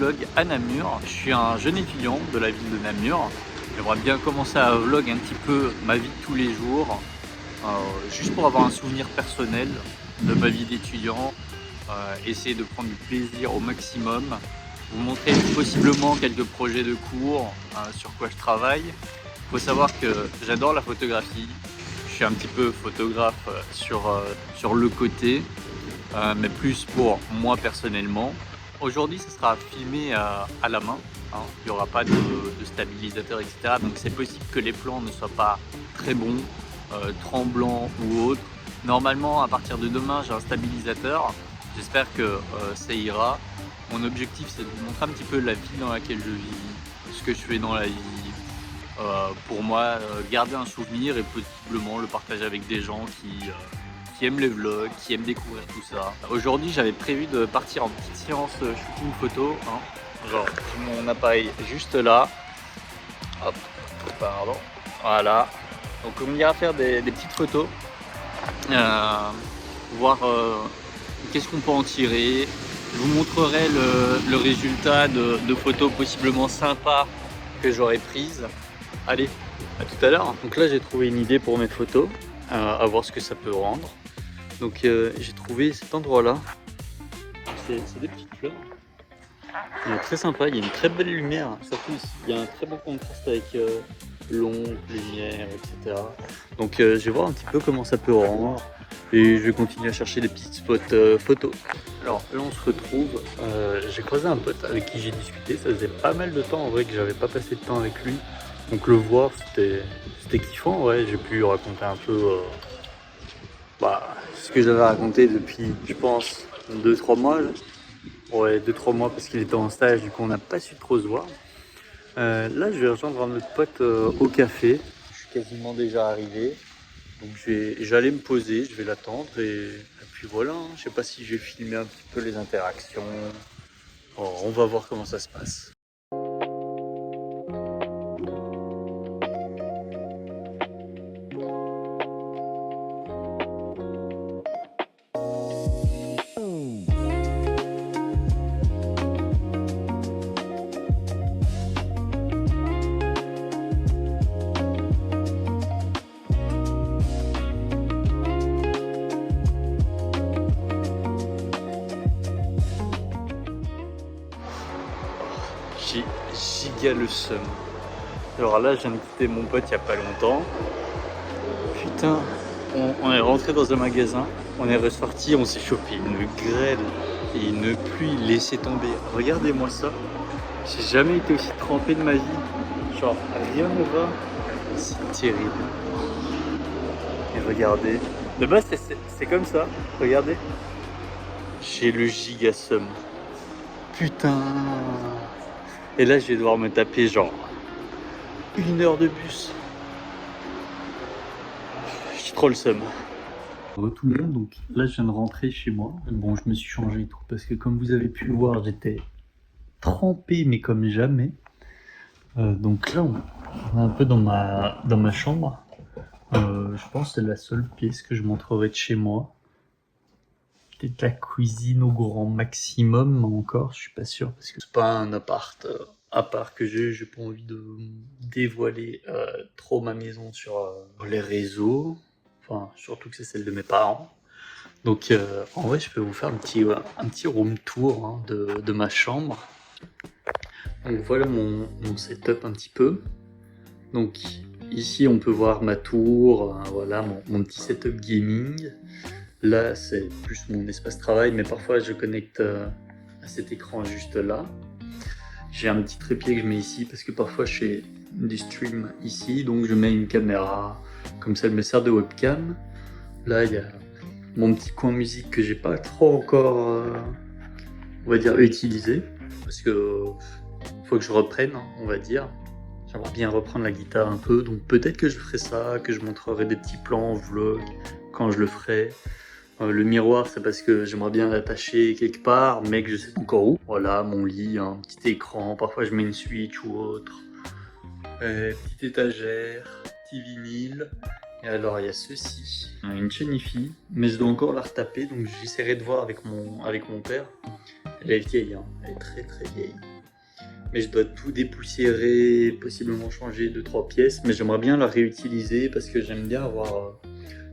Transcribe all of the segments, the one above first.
vlog à Namur. Je suis un jeune étudiant de la ville de Namur. J'aimerais bien commencer à vlog un petit peu ma vie de tous les jours, juste pour avoir un souvenir personnel de ma vie d'étudiant, essayer de prendre du plaisir au maximum, vous montrer possiblement quelques projets de cours, sur quoi je travaille. Il faut savoir que j'adore la photographie, je suis un petit peu photographe sur le côté, mais plus pour moi personnellement. Aujourd'hui, ce sera filmé à la main, hein. Il n'y aura pas de stabilisateur, etc. Donc c'est possible que les plans ne soient pas très bons, tremblants ou autres. Normalement, à partir de demain, j'ai un stabilisateur. J'espère que ça ira. Mon objectif, c'est de vous montrer un petit peu la vie dans laquelle je vis, ce que je fais dans la vie. Pour moi, garder un souvenir et possiblement le partager avec des gens qui aiment les vlogs, qui aiment découvrir tout ça. Aujourd'hui, j'avais prévu de partir en petite séance shooting photo, hein. Genre, j'ai mon appareil juste là. Hop, pardon. Voilà. Donc on ira faire des petites photos, voir qu'est-ce qu'on peut en tirer. Je vous montrerai le résultat de photos possiblement sympas que j'aurais prises. Allez, à tout à l'heure. Donc là, j'ai trouvé une idée pour mes photos, à voir ce que ça peut rendre. Donc j'ai trouvé cet endroit-là. C'est des petites fleurs. Très sympa, il y a une très belle lumière, surtout ici. Il y a un très bon contraste avec l'ombre, lumière, etc. Donc je vais voir un petit peu comment ça peut rendre. Et je vais continuer à chercher des petits spots photos. Alors là on se retrouve, j'ai croisé un pote avec qui j'ai discuté, ça faisait pas mal de temps en vrai que j'avais pas passé de temps avec lui. Donc le voir c'était kiffant, ouais. J'ai pu raconter un peu ce que j'avais raconté depuis je pense 2-3 mois. Ouais, 2-3 mois parce qu'il était en stage, du coup on n'a pas su trop se voir. Là je vais rejoindre un autre pote au café, je suis quasiment déjà arrivé. Donc j'allais me poser, je vais l'attendre et puis voilà, hein. Je sais pas si je vais filmer un petit peu les interactions. On va voir comment ça se passe. J'ai giga le seum. Alors là, je viens de quitter mon pote il y a pas longtemps. Putain, on est rentré dans un magasin, on est ressorti, on s'est chauffé une grêle et une pluie, laissez tomber. Regardez-moi ça. J'ai jamais été aussi trempé de ma vie. Genre, rien ne va. C'est terrible. Et regardez. De base, c'est comme ça. Regardez. J'ai le giga seum. Putain. Et là, je vais devoir me taper genre 1 heure de bus. J'ai trop le seum. Tout le monde, donc là je viens de rentrer chez moi. Bon, je me suis changé et tout parce que comme vous avez pu le voir, j'étais trempé mais comme jamais. Donc là, on est un peu dans ma chambre. Je pense que c'est la seule pièce que je montrerai de chez moi. Peut-être la cuisine au grand maximum, mais encore, je suis pas sûr parce que c'est pas un appart à part que j'ai pas envie de dévoiler trop ma maison sur les réseaux. Enfin, surtout que c'est celle de mes parents. Donc en vrai, je peux vous faire un petit room tour, hein, de ma chambre. Donc voilà mon setup un petit peu. Donc ici, on peut voir ma tour, voilà mon petit setup gaming. Là, c'est plus mon espace travail, mais parfois je connecte à cet écran juste là. J'ai un petit trépied que je mets ici parce que parfois je fais du stream ici, donc je mets une caméra, comme ça elle me sert de webcam. Là, il y a mon petit coin musique que j'ai pas trop encore, on va dire, utilisé, parce que faut que je reprenne, on va dire. J'aimerais bien reprendre la guitare un peu, donc peut-être que je ferai ça, que je montrerai des petits plans en vlog quand je le ferai. Le miroir, c'est parce que j'aimerais bien l'attacher quelque part, mais que je sais pas encore où. Voilà, mon lit, un petit écran, parfois je mets une Switch ou autre. Petite étagère, petit vinyle. Et alors il y a ceci, une chaîne hi-fi, mais je dois encore la retaper, donc j'essaierai de voir avec mon père. Elle est vieille, hein. Elle est très très vieille. mais je dois tout dépoussiérer, possiblement changer 2-3 pièces, mais j'aimerais bien la réutiliser parce que j'aime bien avoir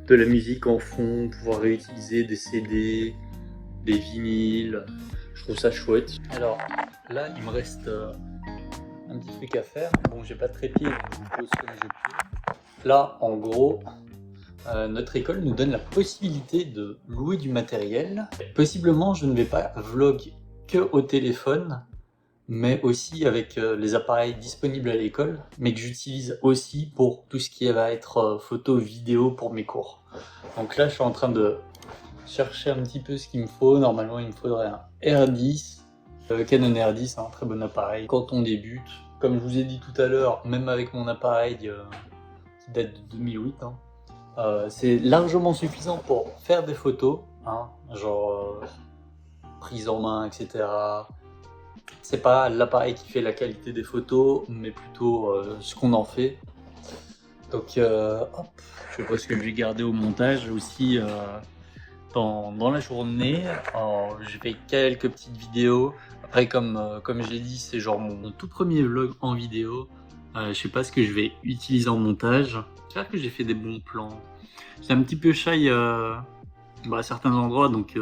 de la musique en fond, pouvoir réutiliser des CD, des vinyles, je trouve ça chouette. Alors là, il me reste un petit truc à faire. Bon, j'ai pas de trépied, donc je me pose comme je peux. Là, en gros, notre école nous donne la possibilité de louer du matériel. Possiblement, je ne vais pas vlog que au téléphone, mais aussi avec les appareils disponibles à l'école, mais que j'utilise aussi pour tout ce qui va être photo, vidéo pour mes cours. Donc là, je suis en train de chercher un petit peu ce qu'il me faut. Normalement, il me faudrait un R10, Canon R10, un très bon appareil. Quand on débute, comme je vous ai dit tout à l'heure, même avec mon appareil qui date de 2008, c'est largement suffisant pour faire des photos, genre prise en main, etc. C'est pas l'appareil qui fait la qualité des photos, mais plutôt ce qu'on en fait. Donc, hop, je sais pas ce que je vais garder au montage aussi. Dans la journée, je fais quelques petites vidéos. Après, comme j'ai dit, c'est genre mon tout premier vlog en vidéo. Je sais pas ce que je vais utiliser en montage. J'espère que j'ai fait des bons plans. C'est un petit peu shy à certains endroits, donc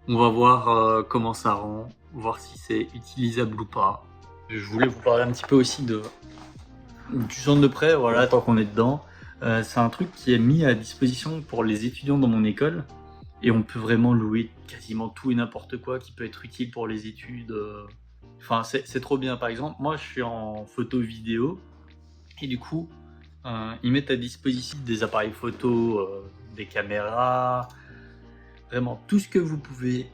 on va voir comment ça rend, voir si c'est utilisable ou pas. Je voulais vous parler un petit peu aussi du centre de prêt, voilà, tant qu'on est dedans. C'est un truc qui est mis à disposition pour les étudiants dans mon école. Et on peut vraiment louer quasiment tout et n'importe quoi qui peut être utile pour les études. Enfin, c'est trop bien. Par exemple, moi, je suis en photo vidéo. Et du coup, ils mettent à disposition des appareils photo, des caméras, vraiment tout ce que vous pouvez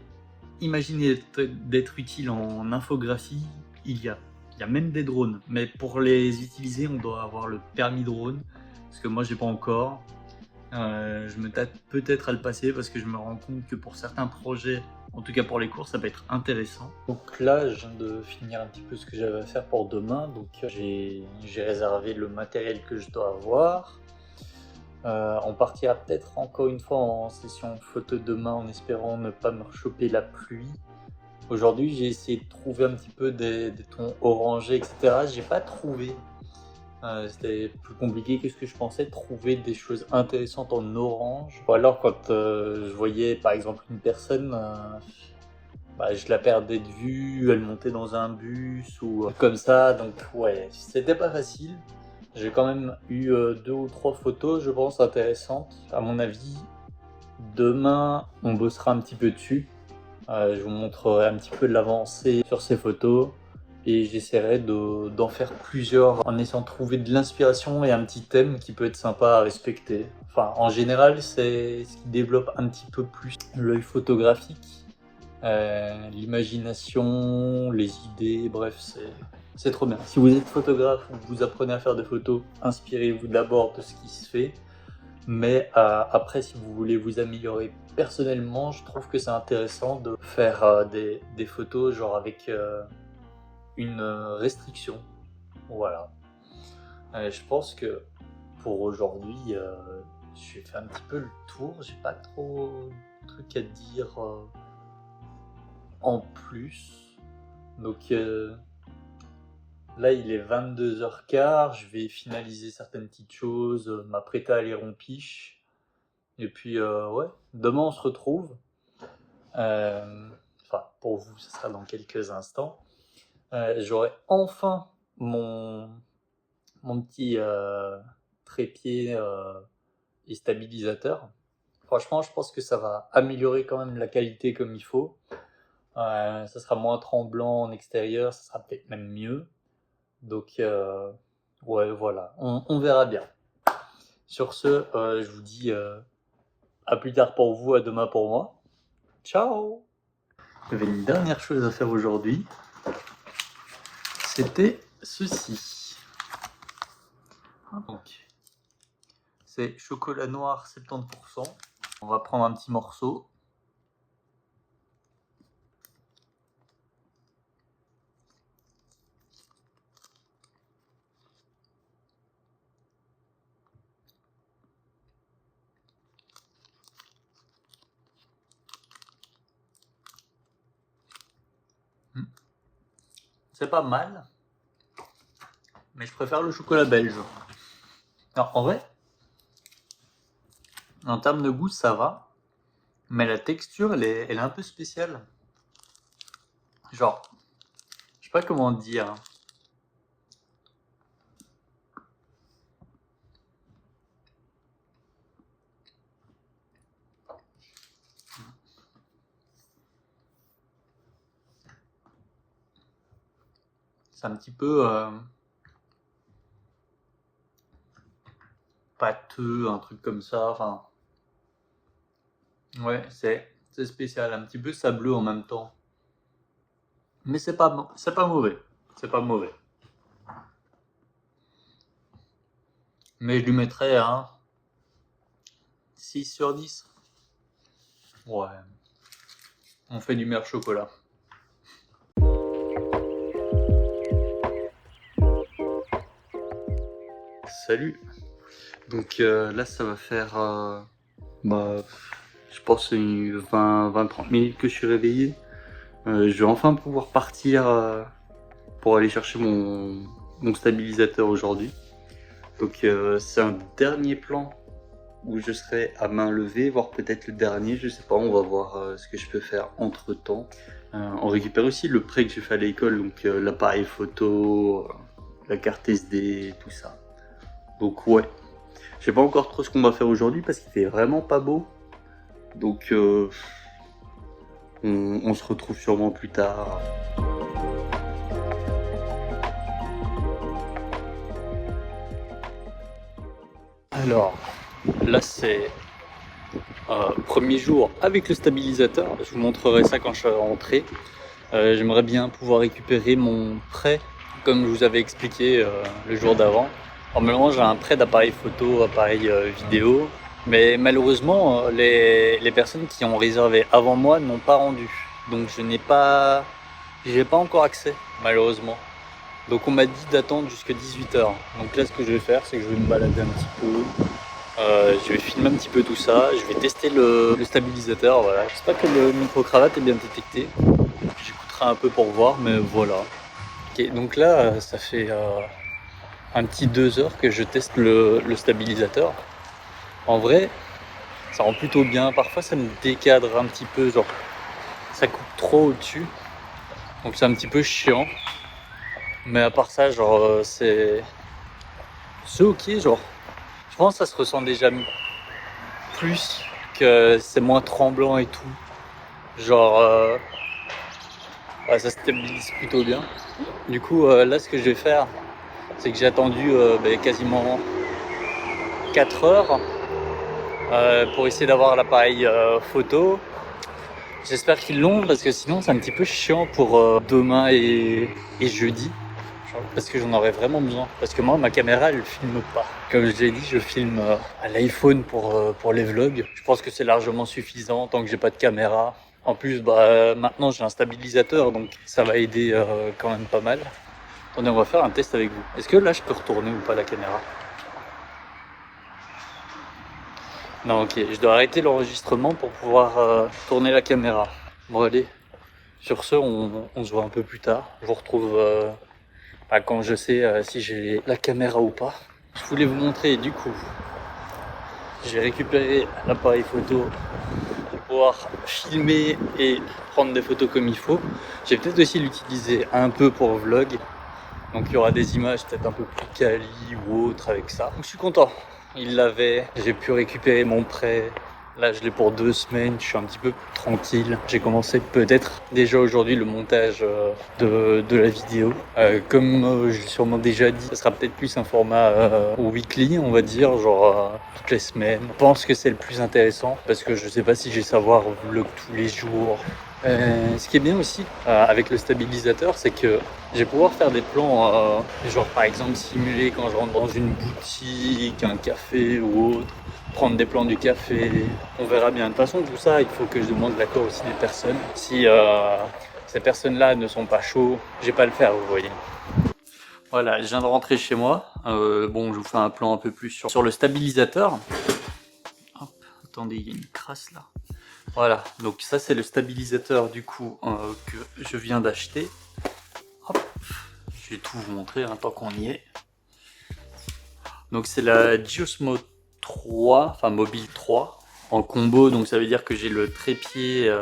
imaginer d'être utile en infographie, il y a. Il y a même des drones. Mais pour les utiliser, on doit avoir le permis drone. Parce que moi, j'ai pas encore. Je me tâte peut-être à le passer parce que je me rends compte que pour certains projets, en tout cas pour les cours, ça peut être intéressant. Donc là, je viens de finir un petit peu ce que j'avais à faire pour demain. Donc j'ai réservé le matériel que je dois avoir. On partira peut-être encore une fois en session photo demain en espérant ne pas me choper la pluie. Aujourd'hui, j'ai essayé de trouver un petit peu des tons orangés, etc. J'ai pas trouvé. C'était plus compliqué que ce que je pensais, de trouver des choses intéressantes en orange. Ou alors quand je voyais par exemple une personne, je la perdais de vue, elle montait dans un bus ou comme ça, donc ouais, c'était pas facile. J'ai quand même eu 2 ou 3 photos, je pense, intéressantes. À mon avis, demain, on bossera un petit peu dessus. Je vous montrerai un petit peu de l'avancée sur ces photos et j'essaierai d'en faire plusieurs en essayant de trouver de l'inspiration et un petit thème qui peut être sympa à respecter. Enfin, en général, c'est ce qui développe un petit peu plus l'œil photographique, l'imagination, les idées, bref, c'est trop bien. Si vous êtes photographe ou vous apprenez à faire des photos, inspirez-vous d'abord de ce qui se fait. Mais après, si vous voulez vous améliorer personnellement, je trouve que c'est intéressant de faire des photos genre avec une restriction. Voilà. Je pense que pour aujourd'hui, j'ai fait un petit peu le tour. J'ai pas trop de trucs à dire en plus. Donc là, il est 22h15. Je vais finaliser certaines petites choses, m'apprêter à aller rompiche. Et puis, ouais, demain on se retrouve. Enfin, pour vous, ce sera dans quelques instants. J'aurai enfin mon petit trépied et stabilisateur. Franchement, je pense que ça va améliorer quand même la qualité comme il faut. Ça sera moins tremblant en extérieur, ça sera peut-être même mieux. Donc, ouais, voilà, on verra bien. Sur ce, je vous dis à plus tard pour vous, à demain pour moi. Ciao! J'avais une dernière chose à faire aujourd'hui. C'était ceci. Donc, c'est chocolat noir 70%. On va prendre un petit morceau. c'est pas mal, mais je préfère le chocolat belge. Alors, en vrai, en termes de goût, ça va, mais la texture, elle est un peu spéciale. Genre, je sais pas comment dire. C'est un petit peu pâteux, un truc comme ça. Enfin, ouais, c'est spécial, un petit peu sableux en même temps. Mais c'est pas mauvais. C'est pas mauvais. Mais je lui mettrais un 6 sur 10. Ouais, on fait du meilleur chocolat. Salut. Donc là, ça va faire, je pense, 20-30 minutes que je suis réveillé. Je vais enfin pouvoir partir pour aller chercher mon stabilisateur aujourd'hui. Donc c'est un dernier plan où je serai à main levée, voire peut-être le dernier, je sais pas, on va voir ce que je peux faire entre temps. On récupère aussi le prêt que j'ai fait à l'école, donc l'appareil photo, la carte SD, tout ça. Donc ouais, je sais pas encore trop ce qu'on va faire aujourd'hui parce qu'il fait vraiment pas beau. Donc on se retrouve sûrement plus tard. Alors, là c'est premier jour avec le stabilisateur. Je vous montrerai ça quand je serai rentré. J'aimerais bien pouvoir récupérer mon prêt, comme je vous avais expliqué le jour d'avant. Normalement, j'ai un prêt d'appareil photo, appareil vidéo, mais malheureusement, les personnes qui ont réservé avant moi n'ont pas rendu. Donc, j'ai pas encore accès, malheureusement. Donc, on m'a dit d'attendre jusqu'à 18h. Donc là, ce que je vais faire, c'est que je vais me balader un petit peu. Je vais filmer un petit peu tout ça. Je vais tester le stabilisateur. Voilà. J'espère que le micro-cravate est bien détecté. J'écouterai un peu pour voir, mais voilà. Ok, donc là, ça fait un petit 2 heures que je teste le stabilisateur. En vrai, ça rend plutôt bien. Parfois, ça me décadre un petit peu, genre ça coupe trop au-dessus. Donc c'est un petit peu chiant. Mais à part ça, genre c'est ok, genre. Je pense que ça se ressent déjà plus, que c'est moins tremblant et tout. Genre ça stabilise plutôt bien. Du coup, là, ce que je vais faire, c'est que j'ai attendu quasiment 4 heures pour essayer d'avoir l'appareil photo. J'espère qu'ils l'ont parce que sinon c'est un petit peu chiant pour demain et jeudi. Parce que j'en aurais vraiment besoin. Parce que moi, ma caméra, elle filme pas. Comme je l'ai dit, je filme à l'iPhone pour les vlogs. Je pense que c'est largement suffisant tant que j'ai pas de caméra. En plus, maintenant j'ai un stabilisateur, donc ça va aider quand même pas mal. Attendez, on va faire un test avec vous. Est-ce que là, je peux retourner ou pas la caméra? Non, ok. Je dois arrêter l'enregistrement pour pouvoir tourner la caméra. Bon, allez. Sur ce, on se voit un peu plus tard. Je vous retrouve quand je sais si j'ai la caméra ou pas. Je voulais vous montrer, du coup, j'ai récupéré l'appareil photo pour pouvoir filmer et prendre des photos comme il faut. J'ai peut-être aussi l'utiliser un peu pour vlog. Donc il y aura des images peut-être un peu plus quali ou autre avec ça. Donc je suis content. Il l'avait, j'ai pu récupérer mon prêt. Là je l'ai pour 2 semaines, je suis un petit peu tranquille. J'ai commencé peut-être déjà aujourd'hui le montage de la vidéo. Comme je l'ai sûrement déjà dit, ça sera peut-être plus un format weekly, on va dire, genre toutes les semaines. Je pense que c'est le plus intéressant parce que je sais pas si je vais savoir vlog tous les jours. Ce qui est bien aussi avec le stabilisateur, c'est que je vais pouvoir faire des plans, genre par exemple simuler quand je rentre dans une boutique, un café ou autre, prendre des plans du café, on verra bien. De toute façon, tout ça, il faut que je demande l'accord aussi des personnes. Si ces personnes-là ne sont pas chauds, je vais pas le faire, vous voyez. Voilà, je viens de rentrer chez moi. Bon, je vous fais un plan un peu plus sur le stabilisateur. Hop, attendez, il y a une crasse là. Voilà, donc ça c'est le stabilisateur du coup que je viens d'acheter. Hop, Je vais tout vous montrer tant qu'on y est. Donc c'est la Giosmo 3, enfin Mobile 3 en combo, donc ça veut dire que j'ai le trépied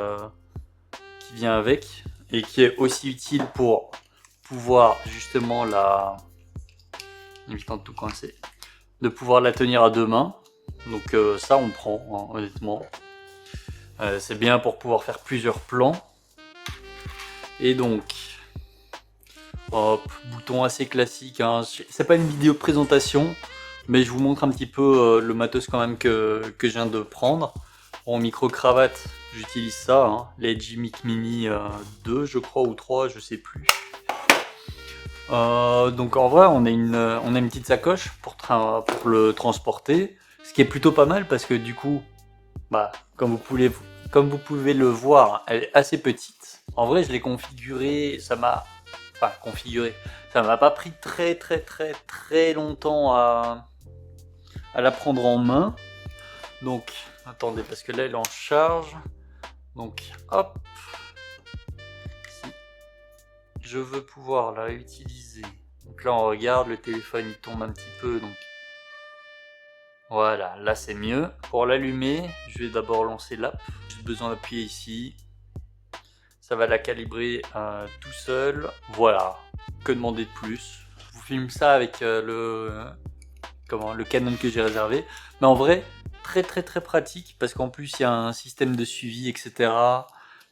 qui vient avec et qui est aussi utile pour pouvoir justement évitant de tout coincer, de pouvoir la tenir à deux mains. Donc ça on prend hein, honnêtement. C'est bien pour pouvoir faire plusieurs plans. Et donc hop, bouton assez classique hein. C'est pas une vidéo de présentation, mais je vous montre un petit peu le matos quand même que je viens de prendre. En micro-cravate, j'utilise ça, hein, les Gimic Mini 2 je crois, ou 3, je sais plus. Donc en vrai on a une petite sacoche pour le transporter, ce qui est plutôt pas mal parce que du coup, bah, comme vous pouvez le voir, elle est assez petite. En vrai je l'ai configurée, ça m'a pas pris très longtemps à la prendre en main. Donc attendez, parce que là elle est en charge. Donc hop, si je veux pouvoir la réutiliser, donc là on regarde, le téléphone il tombe un petit peu, donc voilà, là c'est mieux. Pour l'allumer, je vais d'abord lancer l'app. J'ai besoin d'appuyer ici, ça va la calibrer tout seul. Voilà, que demander de plus. Je vous filme ça avec le Canon que j'ai réservé, mais en vrai très pratique parce qu'en plus il y a un système de suivi, etc.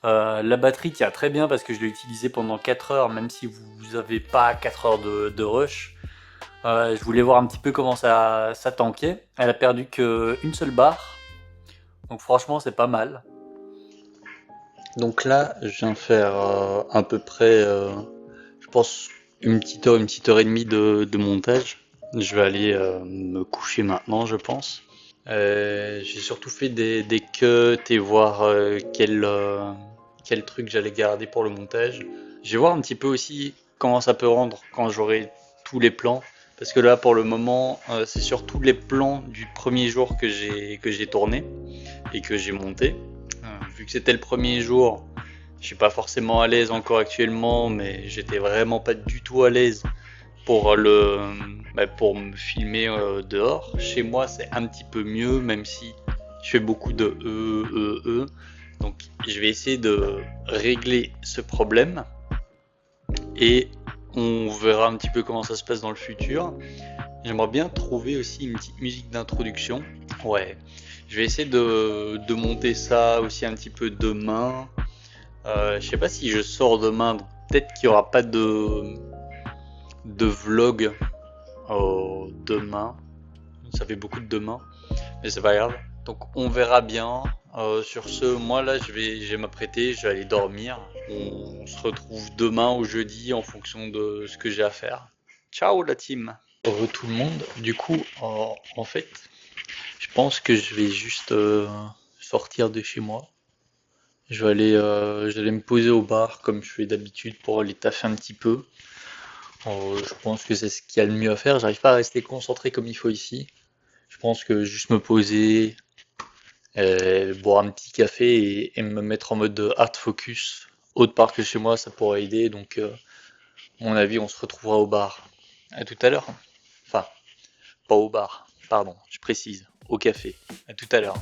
La batterie tient très bien parce que je l'ai utilisé pendant 4 heures, même si vous n'avez pas 4 heures de rush. Je voulais voir un petit peu comment ça tankait. Elle a perdu qu'une seule barre, donc franchement c'est pas mal. Donc là je viens de faire à peu près je pense une petite heure et demie de montage. Je vais aller me coucher maintenant je pense. J'ai surtout fait des cuts et voir quel truc j'allais garder pour le montage. Je vais voir un petit peu aussi comment ça peut rendre quand j'aurai tous les plans. Parce que là pour le moment c'est surtout les plans du premier jour que j'ai tourné et que j'ai monté. Vu que c'était le premier jour, je suis pas forcément à l'aise encore actuellement, mais j'étais vraiment pas du tout à l'aise pour pour me filmer dehors. Chez moi c'est un petit peu mieux, même si je fais beaucoup de donc je vais essayer de régler ce problème et on verra un petit peu comment ça se passe dans le futur. J'aimerais bien trouver aussi une petite musique d'introduction. Ouais, je vais essayer de monter ça aussi un petit peu demain. Je sais pas si je sors demain, donc peut-être qu'il n'y aura pas de vlog demain. Ça fait beaucoup de demain, mais c'est pas grave. Donc on verra bien. Sur ce, moi là je vais m'apprêter, je vais aller dormir. On se retrouve demain ou jeudi en fonction de ce que j'ai à faire. Ciao la team. Heureux tout le monde. Du coup, en fait, je pense que je vais juste sortir de chez moi. Je vais aller me poser au bar comme je fais d'habitude pour aller taffer un petit peu. Je pense que c'est ce qu'il y a le mieux à faire. J'arrive pas à rester concentré comme il faut ici. Je pense que juste me poser, boire un petit café et me mettre en mode hard focus autre part que chez moi, ça pourrait aider. Donc, à mon avis, on se retrouvera au bar. À tout à l'heure. Enfin, pas au bar, pardon, je précise, au café. À tout à l'heure.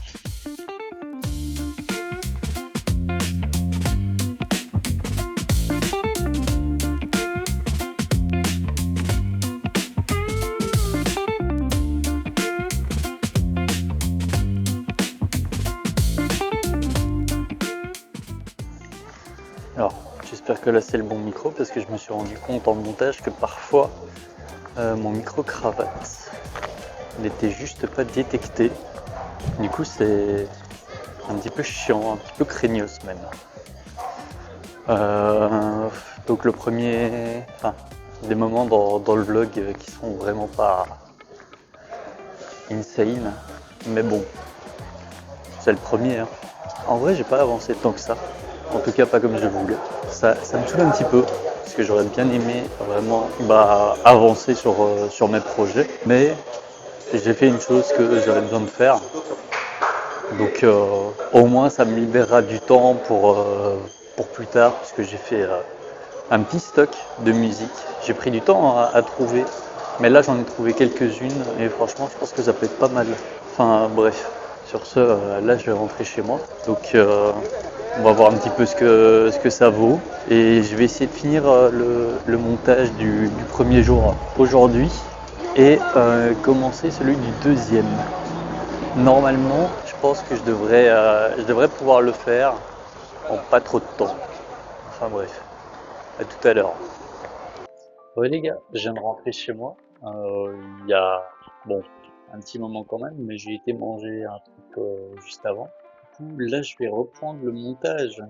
Alors, j'espère que là c'est le bon micro parce que je me suis rendu compte en montage que parfois mon micro-cravate n'était juste pas détecté. Du coup, c'est un petit peu chiant, un petit peu craignos même. Donc le premier, des moments dans le vlog qui sont vraiment pas insane, mais bon, c'est le premier. Hein. En vrai, j'ai pas avancé tant que ça. En tout cas pas comme je voulais. Ça me saoule un petit peu, parce que j'aurais bien aimé vraiment avancer sur mes projets. Mais j'ai fait une chose que j'aurais besoin de faire. Donc au moins ça me libérera du temps pour plus tard, puisque j'ai fait un petit stock de musique. J'ai pris du temps à trouver, mais là j'en ai trouvé quelques-unes et franchement je pense que ça peut être pas mal. Enfin bref, sur ce, là je vais rentrer chez moi. Donc on va voir un petit peu ce que ça vaut. Et je vais essayer de finir le montage du premier jour aujourd'hui et commencer celui du deuxième. Normalement, je pense que je devrais pouvoir le faire en pas trop de temps. Enfin bref, à tout à l'heure. Ouais les gars, je viens de rentrer chez moi. Il y a, bon, un petit moment quand même, mais j'ai été manger un truc juste avant. Du coup, là, je vais reprendre le montage,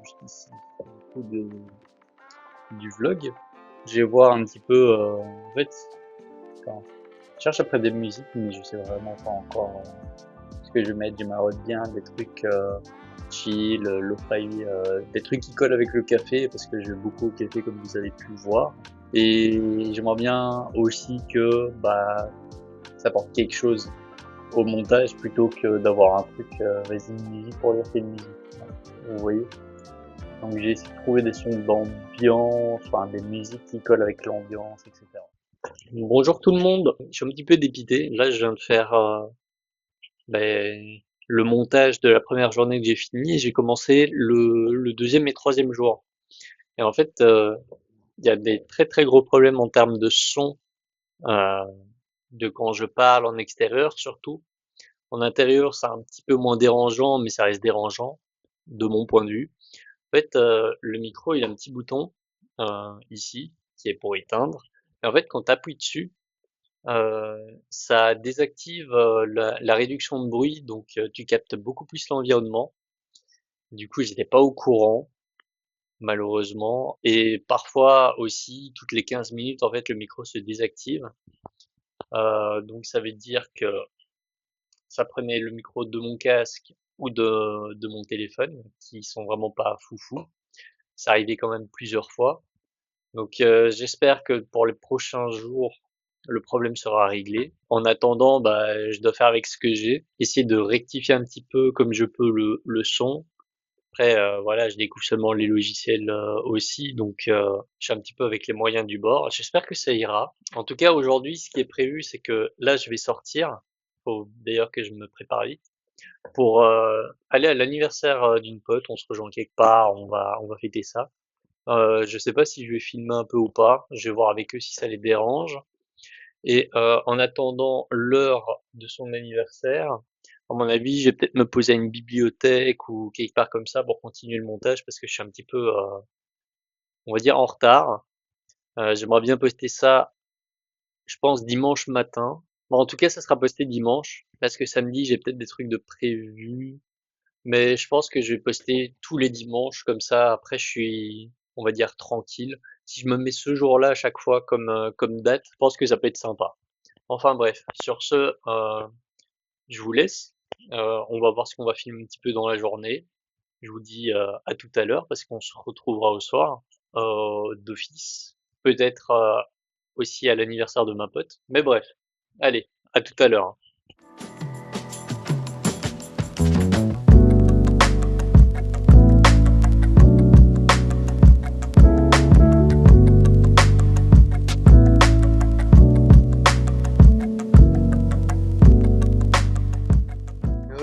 juste ici, du coup, du vlog. Je vais voir un petit peu, en fait, enfin, je cherche après des musiques, mais je sais vraiment pas encore ce que je vais mettre. J'aimerais bien des trucs chill, lo-fi, des trucs qui collent avec le café, parce que je vais beaucoup au café comme vous avez pu le voir. Et j'aimerais bien aussi que ça apporte quelque chose au montage plutôt que d'avoir un truc, vas-y une musique pour dire qu'il y a une musique. Vous voyez? Donc j'ai essayé de trouver des sons d'ambiance, enfin des musiques qui collent avec l'ambiance, etc. Bonjour tout le monde, je suis un petit peu dépité. Là je viens de faire ben, le montage de la première journée que j'ai fini et j'ai commencé le deuxième et troisième jour. Et en fait, il y a des très très gros problèmes en termes de son, euh, de quand je parle en extérieur surtout. En intérieur, c'est un petit peu moins dérangeant, mais ça reste dérangeant de mon point de vue. En fait, le micro, il a un petit bouton ici qui est pour éteindre. Et en fait, quand tu appuies dessus, ça désactive la réduction de bruit, donc tu captes beaucoup plus l'environnement. Du coup, j'étais pas au courant, malheureusement. Et parfois aussi, toutes les 15 minutes, en fait, le micro se désactive. Donc ça veut dire que ça prenait le micro de mon casque ou de mon téléphone, qui sont vraiment pas foufou. Ça arrivait quand même plusieurs fois. Donc j'espère que pour les prochains jours, le problème sera réglé. En attendant, je dois faire avec ce que j'ai, essayer de rectifier un petit peu comme je peux le son. Après, voilà, je découvre seulement les logiciels aussi, donc je suis un petit peu avec les moyens du bord. J'espère que ça ira. En tout cas, aujourd'hui, ce qui est prévu, c'est que là, je vais sortir. Faut d'ailleurs que je me prépare vite pour aller à l'anniversaire d'une pote. On se rejoint quelque part, on va fêter ça. Je sais pas si je vais filmer un peu ou pas. Je vais voir avec eux si ça les dérange. Et en attendant l'heure de son anniversaire, à mon avis, je vais peut-être me poser à une bibliothèque ou quelque part comme ça pour continuer le montage parce que je suis un petit peu, on va dire, en retard. J'aimerais bien poster ça, je pense, dimanche matin. Bon, en tout cas, ça sera posté dimanche parce que samedi, j'ai peut-être des trucs de prévus. Mais je pense que je vais poster tous les dimanches, comme ça après je suis, on va dire, tranquille. Si je me mets ce jour-là à chaque fois comme date, je pense que ça peut être sympa. Enfin bref, sur ce, je vous laisse. On va voir ce qu'on va filmer un petit peu dans la journée. Je vous dis à tout à l'heure parce qu'on se retrouvera au soir d'office. Peut-être aussi à l'anniversaire de ma pote. Mais bref, allez, à tout à l'heure.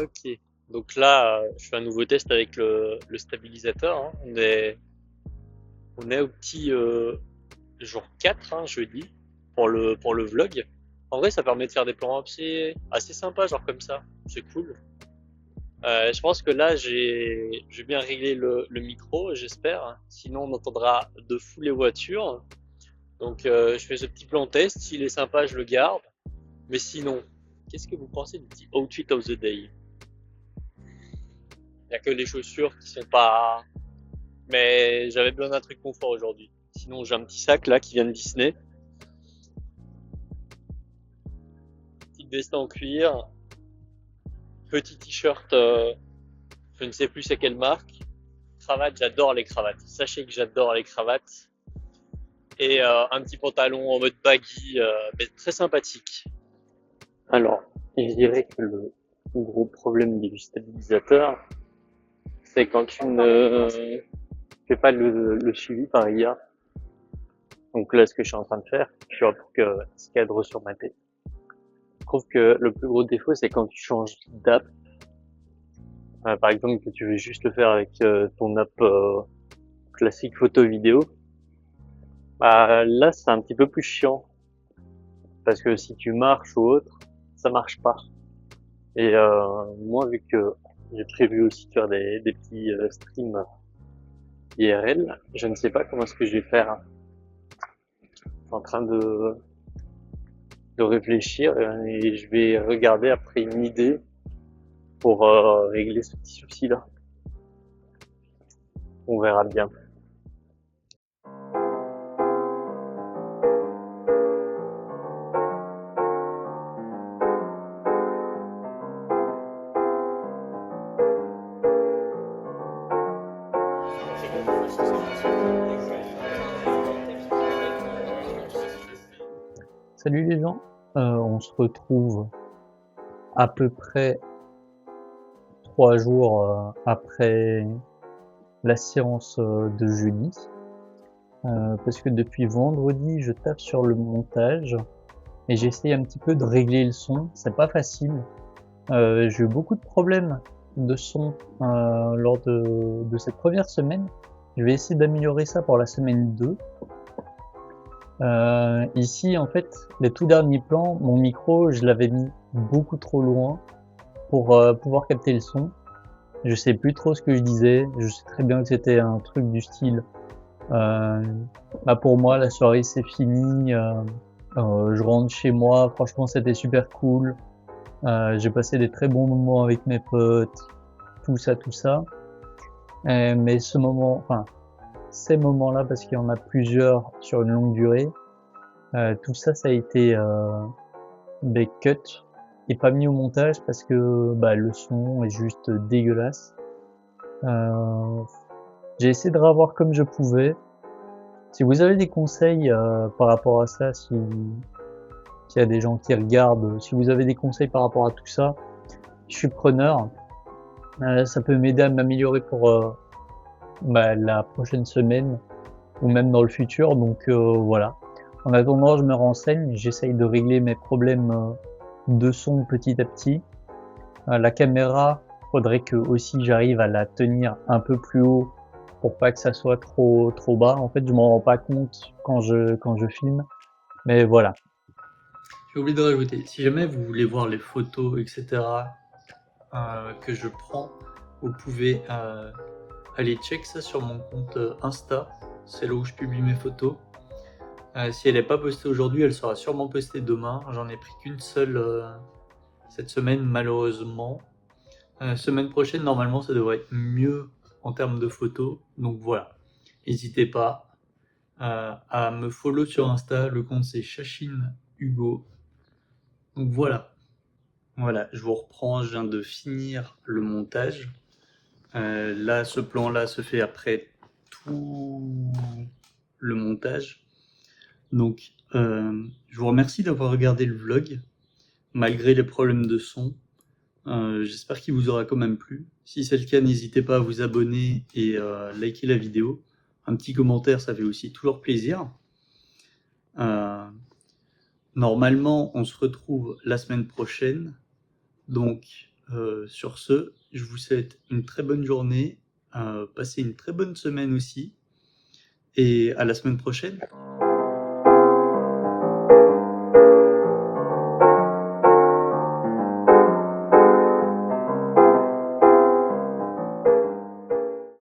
Ok, donc là, je fais un nouveau test avec le stabilisateur, hein. On est au petit jour 4, hein, jeudi, pour le vlog. En vrai, ça permet de faire des plans assez sympas, genre comme ça. C'est cool. Je pense que là, j'ai bien réglé le micro, j'espère. Sinon, on entendra de fou les voitures. Donc, je fais ce petit plan test. S'il est sympa, je le garde. Mais sinon, qu'est-ce que vous pensez du petit outfit of the day? Il n'y a que les chaussures qui sont pas. Mais j'avais besoin d'un truc confort aujourd'hui. Sinon, j'ai un petit sac là qui vient de Disney. Petite veste en cuir. Petit t-shirt, je ne sais plus c'est quelle marque. Cravate, j'adore les cravates. Sachez que j'adore les cravates. Et un petit pantalon en mode baggy, mais très sympathique. Alors, je dirais que le gros problème du stabilisateur, c'est quand fais pas le suivi par IA. Donc là, ce que je suis en train de faire, tu vois, pour que ce cadre sur ma tête. Je trouve que le plus gros défaut, c'est quand tu changes d'app. Par exemple, que tu veux juste le faire avec ton app classique photo vidéo. Bah là, c'est un petit peu plus chiant parce que si tu marches ou autre, ça marche pas. Et moi, vu que j'ai prévu aussi de faire des petits streams IRL, je ne sais pas comment est-ce que je vais faire. Je suis en train de réfléchir et je vais regarder après une idée pour régler ce petit souci-là. On verra bien. Salut les gens, on se retrouve à peu près 3 jours après la séance de jeudi, parce que depuis vendredi je tape sur le montage et j'essaye un petit peu de régler le son, c'est pas facile. J'ai eu beaucoup de problèmes de son lors de cette première semaine. Je vais essayer d'améliorer ça pour la semaine 2. Ici, en fait, les tout derniers plans, mon micro, je l'avais mis beaucoup trop loin pour pouvoir capter le son. Je sais plus trop ce que je disais. Je sais très bien que c'était un truc du style. Bah pour moi, la soirée c'est fini. Je rentre chez moi. Franchement, c'était super cool. J'ai passé des très bons moments avec mes potes. Tout ça, tout ça. Mais ce moment, enfin, ces moments-là, parce qu'il y en a plusieurs sur une longue durée, tout ça, ça a été cut et pas mis au montage parce que bah, le son est juste dégueulasse. J'ai essayé de revoir comme je pouvais. Si vous avez des conseils par rapport à ça, s'il y a des gens qui regardent, si vous avez des conseils par rapport à tout ça, je suis preneur. Ça peut m'aider à m'améliorer pour bah, la prochaine semaine ou même dans le futur. Donc voilà. En attendant, je me renseigne, j'essaye de régler mes problèmes de son petit à petit. La caméra, faudrait que aussi j'arrive à la tenir un peu plus haut pour pas que ça soit trop bas. En fait, je m'en rends pas compte quand je filme, mais voilà. J'ai oublié de rajouter, si jamais vous voulez voir les photos, etc. Que je prends, vous pouvez aller check ça sur mon compte Insta, c'est là où je publie mes photos. Si elle n'est pas postée aujourd'hui, elle sera sûrement postée demain. J'en ai pris qu'une seule cette semaine, malheureusement. Semaine prochaine, normalement, ça devrait être mieux en termes de photos. Donc voilà, n'hésitez pas à me follow sur Insta. Le compte, c'est Chachine Hugo. Donc voilà. Voilà, je vous reprends. Je viens de finir le montage. Là, ce plan-là se fait après tout le montage. Donc, je vous remercie d'avoir regardé le vlog, malgré les problèmes de son. J'espère qu'il vous aura quand même plu. Si c'est le cas, n'hésitez pas à vous abonner et liker la vidéo. Un petit commentaire, ça fait aussi toujours plaisir. Normalement, on se retrouve la semaine prochaine. Donc, sur ce, je vous souhaite une très bonne journée. Passez une très bonne semaine aussi. Et à la semaine prochaine.